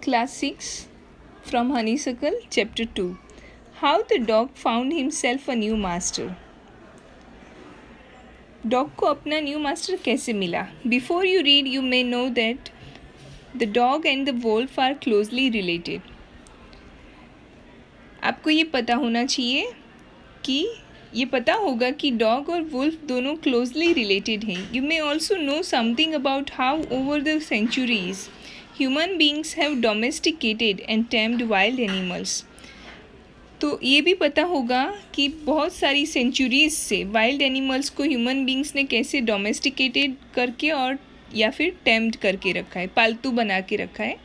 Class 6 from Honeysuckle, Chapter 2. How the dog found himself a new master. Dog को अपना new master कैसे मिला? Before you read, you may know that the dog and the wolf are closely related. आपको ये पता होना चाहिए कि ये पता होगा कि डॉग और वुल्फ दोनों क्लोजली रिलेटेड हैं. You may also know something about how over the centuries human beings have domesticated and tamed wild animals. तो ये भी पता होगा कि बहुत सारी सेंचुरीज से वाइल्ड एनिमल्स को ह्यूमन बींग्स ने कैसे डोमेस्टिकेटेड करके और या फिर टेम्ड करके रखा है, पालतू बना के रखा है.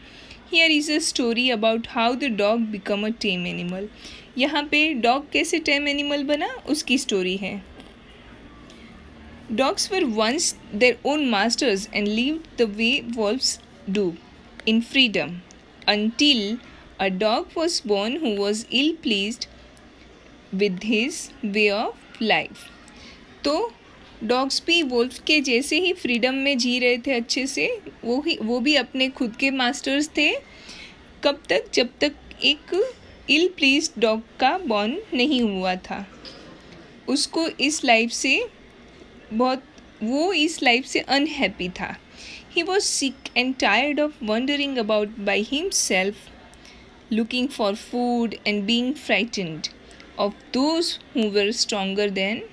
Here is a story about how the dog become a time animal. यहाँ पे डॉग कैसे टेम एनिमल बना उसकी स्टोरी है. Dogs were once their own masters and lived the way wolves do in freedom until a dog was born who was ill pleased with his way of life. तो dogs भी wolf के जैसे ही freedom में जी रहे थे अच्छे से. वो भी अपने खुद के मास्टर्स थे. कब तक? जब तक एक इल प्लीज्ड डॉग का बॉर्न नहीं हुआ था. उसको इस लाइफ से इस लाइफ से अनहैप्पी था. He was sick and tired of wandering about by himself, looking for food and being frightened of those who were stronger than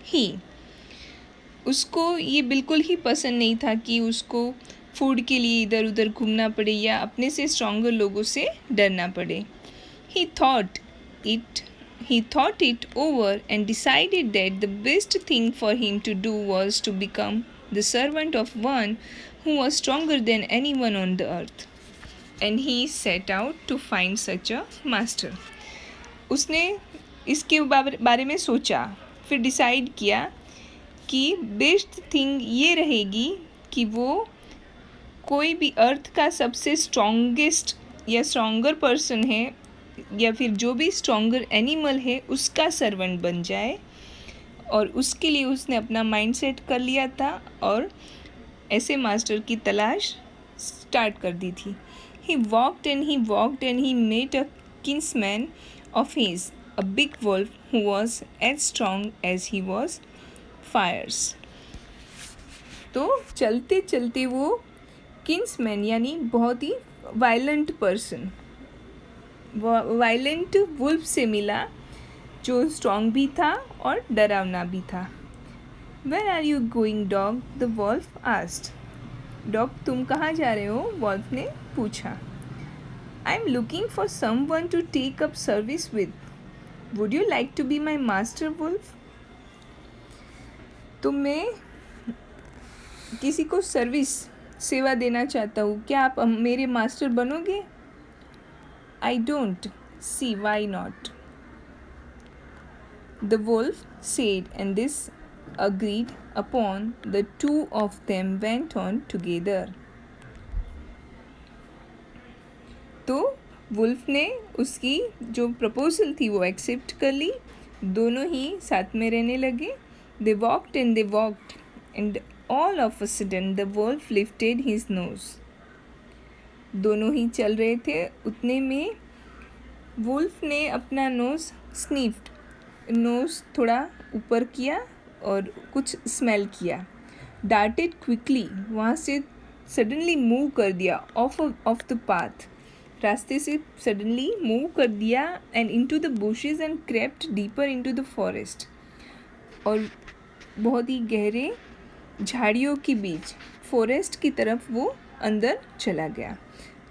he. उसको ये बिल्कुल ही पसंद नहीं था कि उसको फूड के लिए इधर उधर घूमना पड़े या अपने से स्ट्रॉन्गर लोगों से डरना पड़े. He thought it over and decided that the best thing for him to do was to become the servant of one who was stronger than anyone on the earth. And he set out to find such a master. उसने इसके बारे में सोचा, फिर decide किया कि best thing ये रहेगी कि वो कोई भी अर्थ का सबसे स्ट्रॉन्गेस्ट या स्ट्रॉन्गर पर्सन है या फिर जो भी स्ट्रॉन्गर एनिमल है उसका सर्वेंट बन जाए. और उसके लिए उसने अपना माइंड सेट कर लिया था और ऐसे मास्टर की तलाश स्टार्ट कर दी थी. He walked and he met a kinsman of his, a big wolf who was as strong as he was fierce. तो चलते चलते वो किन्समैन यानी बहुत ही वायलेंट पर्सन, वायलेंट वुल्फ से मिला जो स्ट्रॉन्ग भी था और डरावना भी था. Where are you going, dog? The wolf asked. Dog तुम कहाँ जा रहे हो? वॉल्फ ने पूछा. I am looking for someone to take up service with. Would you like to be my master, wolf? तो मैं किसी को सेवा देना चाहता हूँ. क्या आप मेरे मास्टर बनोगे? I don't see why not. The wolf said, and this agreed upon, the two of them went on together. तो वुल्फ ने उसकी जो प्रपोजल थी वो एक्सेप्ट कर ली. दोनों ही साथ में रहने लगे. They walked and all of a sudden the wolf lifted his nose. दोनों ही चल रहे थे. उतने में वुल्फ ने अपना नोज़ थोड़ा ऊपर किया और कुछ स्मेल किया. डार्टेड क्विकली, वहाँ से सडनली मूव कर दिया ऑफ द पाथ, रास्ते से सडनली मूव कर दिया and into the bushes and crept deeper into the forest. और बहुत ही गहरे झाड़ियों के बीच फॉरेस्ट की तरफ वो अंदर चला गया.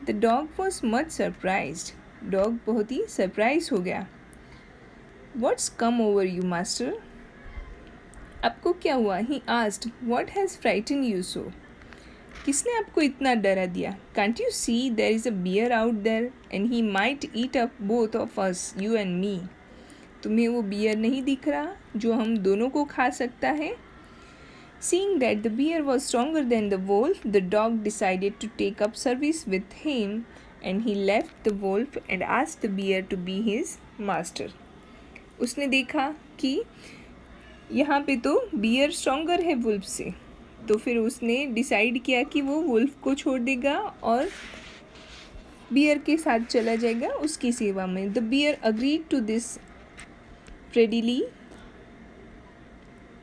The dog was much surprised. Dog बहुत ही सरप्राइज हो गया. What's come over you master? आपको क्या हुआ? He asked. What has frightened you so? किसने आपको इतना डरा दिया? Can't you see there is a bear out there and he might eat up both of us, you and me. तुम्हें वो बियर नहीं दिख रहा जो हम दोनों को खा सकता है? Seeing that the bear was stronger than the wolf, the dog decided to take up service with him, and he left the wolf and asked the bear to be his master. उसने देखा कि यहाँ पे तो beer stronger है wolf से, तो फिर उसने डिसाइड किया कि वो वुल्फ को छोड़ देगा और बियर के साथ चला जाएगा उसकी सेवा में. The bear agreed to this readily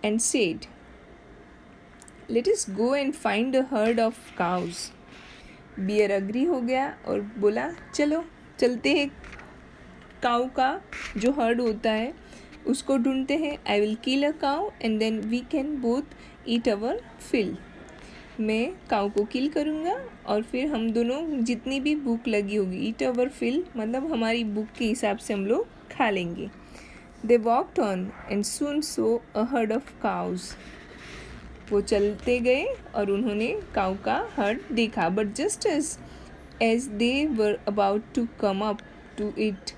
and said, "Let us go and find a herd of cows." Bear agree हो गया और बोला चलो चलते हैं काऊ का जो हर्ड होता है उसको ढूंढते हैं. I will kill a cow and then we can both eat our fill. मैं काऊ को किल करूँगा और फिर हम दोनों जितनी भी भूख लगी होगी, ईट अवर फिल मतलब हमारी भूख के हिसाब से हम लोग खा लेंगे. They walked on and soon saw a herd of cows. वो चलते गए और उन्होंने काऊ का हर्ड देखा. But just as they were about to come up to it,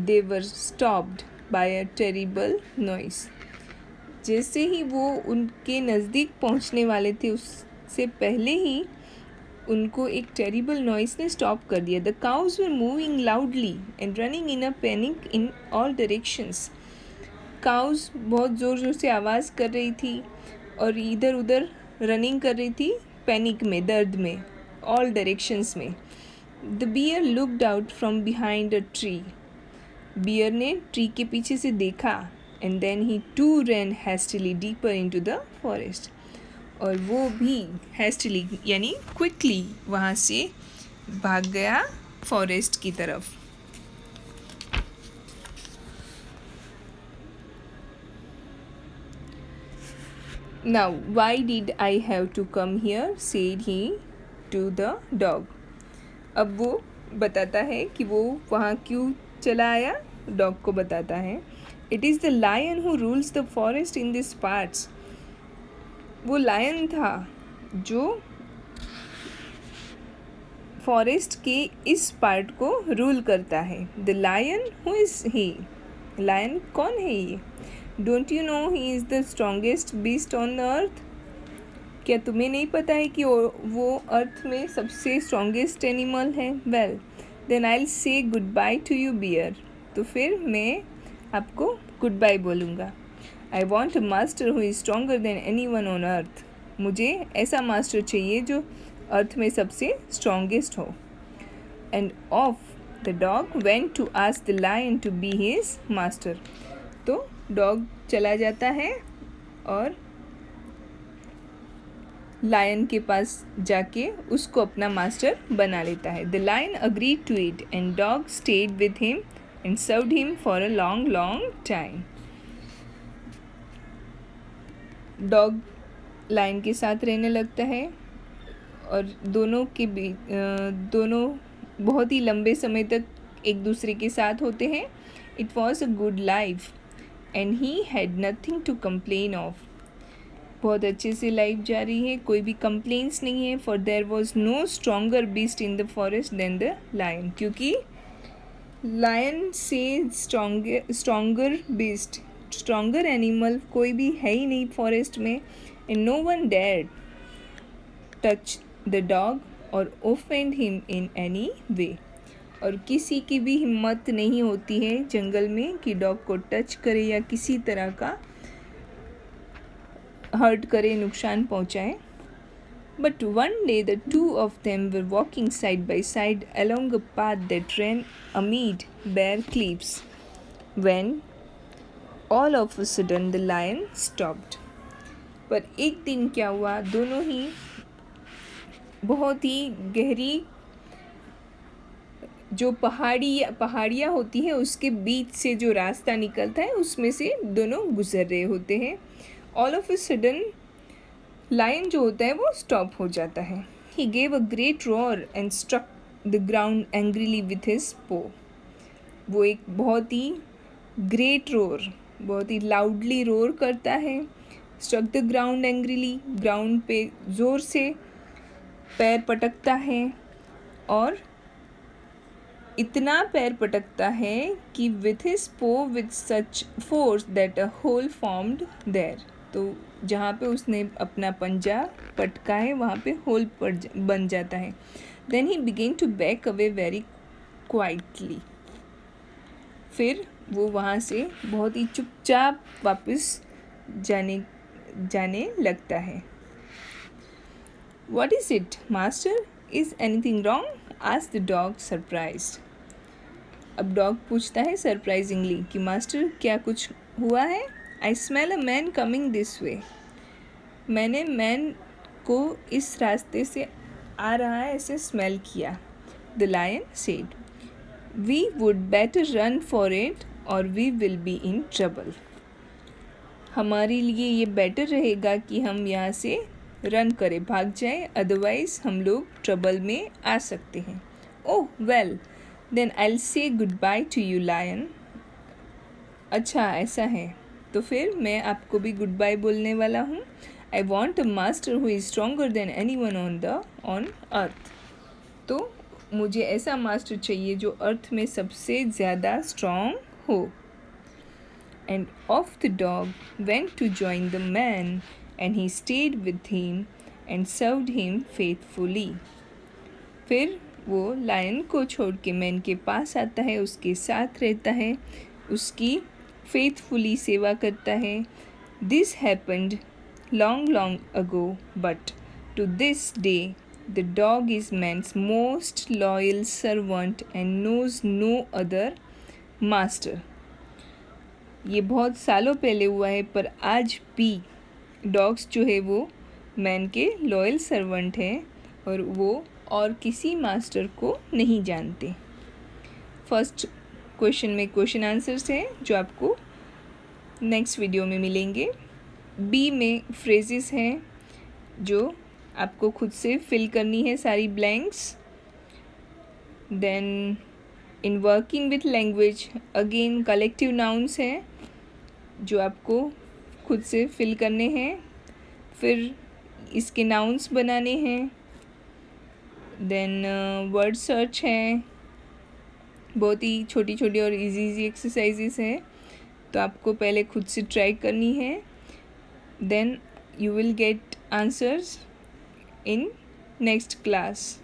they were stopped by a terrible noise. जैसे ही वो उनके नज़दीक पहुंचने वाले थे उससे पहले ही उनको एक टेरिबल नॉइस ने स्टॉप कर दिया. The cows were moving loudly and running in a panic in all directions. Cows बहुत ज़ोर ज़ोर से आवाज़ कर रही थी और इधर उधर रनिंग कर रही थी पैनिक में, दर्द में, ऑल डायरेक्शंस में. The bear looked out from behind a tree. Bear ने ट्री के पीछे से देखा and then he too ran hastily deeper into the forest. और वो भी हैस्टिली यानी क्विकली वहाँ से भाग गया फॉरेस्ट की तरफ. Now, why did I have to come here? said he to the dog. अब वो बताता है कि वो वहाँ क्यों चला आया. डॉग को बताता है. It is the lion who rules the forest in these parts. वो लायन था जो फॉरेस्ट के इस पार्ट को रूल करता है. The lion who is he. Lion कौन है ये. Don't you know he is the strongest beast on the earth. क्या तुम्हें नहीं पता है कि वो अर्थ में सबसे स्ट्रॉन्गेस्ट एनिमल है. Well then I will say goodbye to you bear. तो फिर मैं आपको गुड बाय बोलूँगा. I want a master who is stronger than anyone on earth. मुझे ऐसा मास्टर चाहिए जो अर्थ में सबसे स्ट्रॉन्गेस्ट हो. And off the dog went to ask the lion to be his master. तो डॉग चला जाता है और लायन के पास जाके उसको अपना मास्टर बना लेता है. The lion agreed to it and dog stayed with him and served him for a long long time. Dog lion के साथ रहने लगता है और दोनों बहुत ही लंबे समय तक एक दूसरे के साथ होते हैं. It was a good life and he had nothing to complain of. बहुत अच्छे से लाइफ जा रही है, कोई भी कंप्लेंट्स नहीं है. For there was no stronger beast in the forest than the lion. क्योंकि लायन से स्ट्रॉन्गर बीस्ट, स्ट्रॉन्गर एनिमल कोई भी है ही नहीं फॉरेस्ट में. And no one dared touch the dog और offend him in any way. और किसी की भी हिम्मत नहीं होती है जंगल में कि डॉग को टच करे या किसी तरह का हर्ट करे, नुकसान पहुँचाए. But one day the two of them were walking side by side along a path that ran amid bare cliffs when all of a sudden the lion stopped. पर एक दिन क्या हुआ, दोनों ही बहुत ही गहरी जो पहाड़ियाँ होती हैं उसके बीच से जो रास्ता निकलता है उसमें से दोनों गुजर रहे होते हैं. All of a sudden lion जो होता है वो स्टॉप हो जाता है. He gave a great roar and struck the ground angrily with his paw. वो एक बहुत ही ग्रेट रोर, बहुत ही लाउडली रोर करता है. Struck the ground angrily, ground पे ज़ोर से पैर पटकता है और इतना पैर पटकता है कि with his paw with such force that a hole formed there. तो जहाँ पे उसने अपना पंजा पटका है वहाँ पे होल बन जाता है. Then he began to back away very quietly. फिर वो वहाँ से बहुत ही चुपचाप वापस जाने लगता है. What is it, master? Is anything wrong? asked the dog surprised. अब डॉग पूछता है सरप्राइजिंगली कि मास्टर क्या कुछ हुआ है? I smell a man coming this way. मैंने मैन को इस रास्ते से आ रहा है ऐसे स्मेल किया. The lion said, We would better run for it or we will be in trouble. हमारे लिए ये बेटर रहेगा कि हम यहाँ से रन करें, भाग जाएं, अदरवाइज़ हम लोग ट्रबल में आ सकते हैं. Oh well then I will say goodbye to you lion. अच्छा ऐसा है तो फिर मैं आपको भी गुड बाय बोलने वाला हूँ. आई want a master who is stronger than anyone on अर्थ. तो मुझे ऐसा मास्टर चाहिए जो अर्थ में सबसे ज़्यादा स्ट्रॉन्ग हो. And off the dog went to join the man, and he stayed with him and served him faithfully. फिर वो लायन को छोड़ के मैन के पास आता है, उसके साथ रहता है, उसकी फेथफुली सेवा करता है. This happened long ago, but to this day the dog is man's most loyal servant and knows no other master. ये बहुत सालों पहले हुआ है पर आज भी डॉग्स जो है वो मैन के लॉयल सर्वेंट हैं और वो और किसी मास्टर को नहीं जानते. फर्स्ट क्वेश्चन में क्वेश्चन आंसर्स हैं जो आपको नेक्स्ट वीडियो में मिलेंगे. बी में फ्रेजेस हैं जो आपको खुद से फिल करनी है सारी blanks. Then in working with language again collective nouns हैं जो आपको खुद से फिल करने हैं, फिर इसके नाउन्स बनाने हैं. देन वर्ड सर्च है, बहुत ही छोटी छोटी और इजी एक्सरसाइजेस हैं तो आपको पहले खुद से ट्राई करनी है. Then you will get answers in next class.